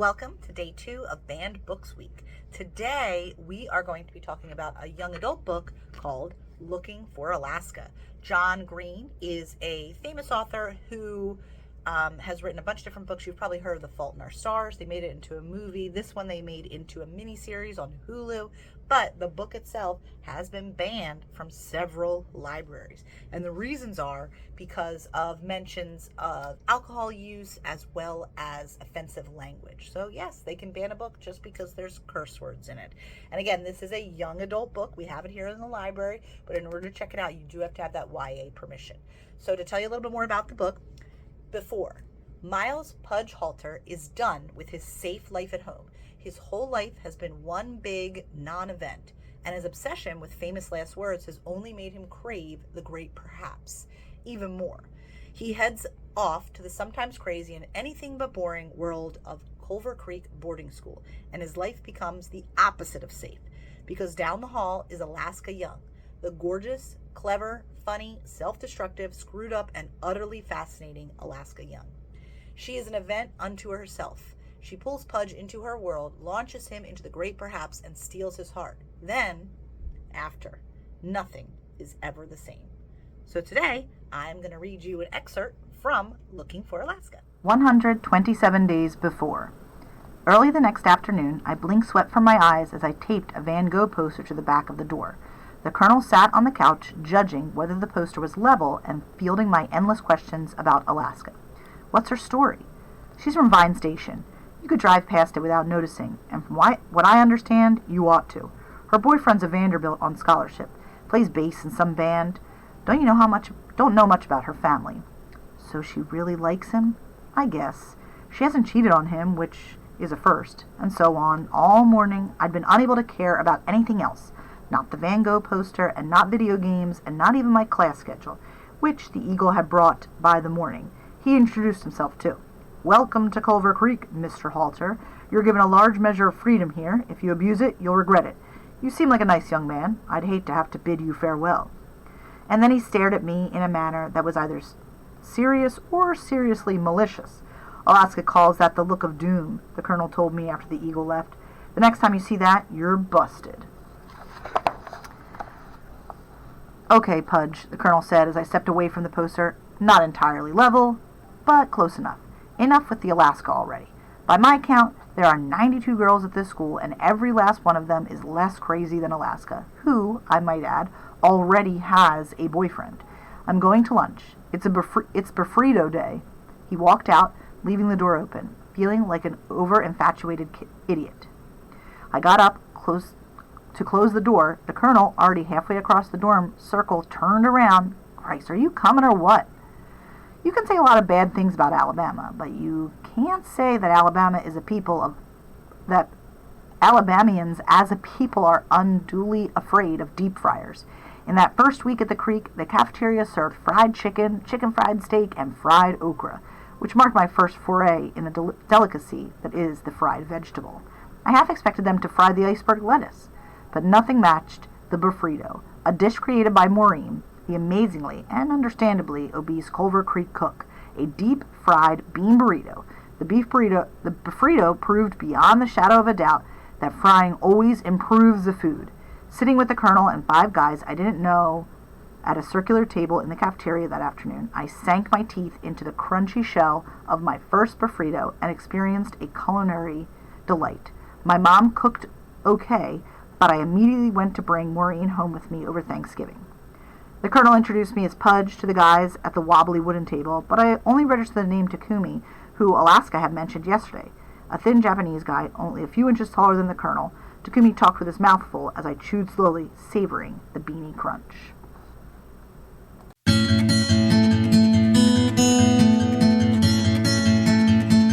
Welcome to day 2 of Banned Books Week. Today we are going to be talking about a young adult book called Looking for Alaska. John Green is a famous author who has written a bunch of different books. You've probably heard of The Fault in Our Stars. They made it into a movie. This one they made into a miniseries on Hulu, but the book itself has been banned from several libraries. And the reasons are because of mentions of alcohol use as well as offensive language. So yes, they can ban a book just because there's curse words in it. And again, this is a young adult book. We have it here in the library, but in order to check it out, you do have to have that YA permission. So to tell you a little bit more about the book, before Miles Pudge Halter is done with his safe life at home. His whole life has been one big non-event, and his obsession with famous last words has only made him crave the great perhaps even more. He heads off to the sometimes crazy and anything but boring world of Culver Creek boarding school, and his life becomes the opposite of safe, because down the hall is Alaska Young, the gorgeous, clever, funny, self-destructive, screwed up, and utterly fascinating Alaska Young. She is an event unto herself. She pulls Pudge into her world, launches him into the great perhaps, and steals his heart. Then, after, nothing is ever the same. So today, I'm going to read you an excerpt from Looking for Alaska. 127 days before. Early the next afternoon, I blinked sweat from my eyes as I taped a Van Gogh poster to the back of the door. The colonel sat on the couch, judging whether the poster was level and fielding my endless questions about Alaska. What's her story? She's from Vine Station. You could drive past it without noticing, and from what I understand, you ought to. Her boyfriend's a Vanderbilt on scholarship, plays bass in some band. Don't know much about her family. So she really likes him? I guess. She hasn't cheated on him, which is a first, and so on. All morning, I'd been unable to care about anything else. Not the Van Gogh poster, and not video games, and not even my class schedule, which the Eagle had brought by the morning. He introduced himself, too. Welcome to Culver Creek, Mr. Halter. You're given a large measure of freedom here. If you abuse it, you'll regret it. You seem like a nice young man. I'd hate to have to bid you farewell. And then he stared at me in a manner that was either serious or seriously malicious. Alaska calls that the look of doom, the colonel told me after the Eagle left. The next time you see that, you're busted. Okay, Pudge, the colonel said as I stepped away from the poster. Not entirely level, but close enough. Enough with the Alaska already. By my count, there are 92 girls at this school, and every last one of them is less crazy than Alaska, who, I might add, already has a boyfriend. I'm going to lunch. It's Bofrito Day. He walked out, leaving the door open, feeling like an over-infatuated idiot. I got up, to close the door. The colonel, already halfway across the dorm circle, turned around. Christ, are you coming or what? You can say a lot of bad things about Alabama, but you can't say that that Alabamians as a people are unduly afraid of deep fryers. In that first week at the creek, the cafeteria served fried chicken, chicken fried steak, and fried okra, which marked my first foray in the delicacy that is the fried vegetable. I half expected them to fry the iceberg lettuce, but nothing matched the Bofrito, a dish created by Maureen, the amazingly and understandably obese Culver Creek cook, a deep-fried bean burrito. The Bofrito proved beyond the shadow of a doubt that frying always improves the food. Sitting with the colonel and 5 guys I didn't know at a circular table in the cafeteria that afternoon, I sank my teeth into the crunchy shell of my first Bofrito and experienced a culinary delight. My mom cooked okay, but I immediately went to bring Maureen home with me over Thanksgiving. The colonel introduced me as Pudge to the guys at the wobbly wooden table, but I only registered the name Takumi, who Alaska had mentioned yesterday. A thin Japanese guy, only a few inches taller than the colonel, Takumi talked with his mouth full as I chewed slowly, savoring the beanie crunch.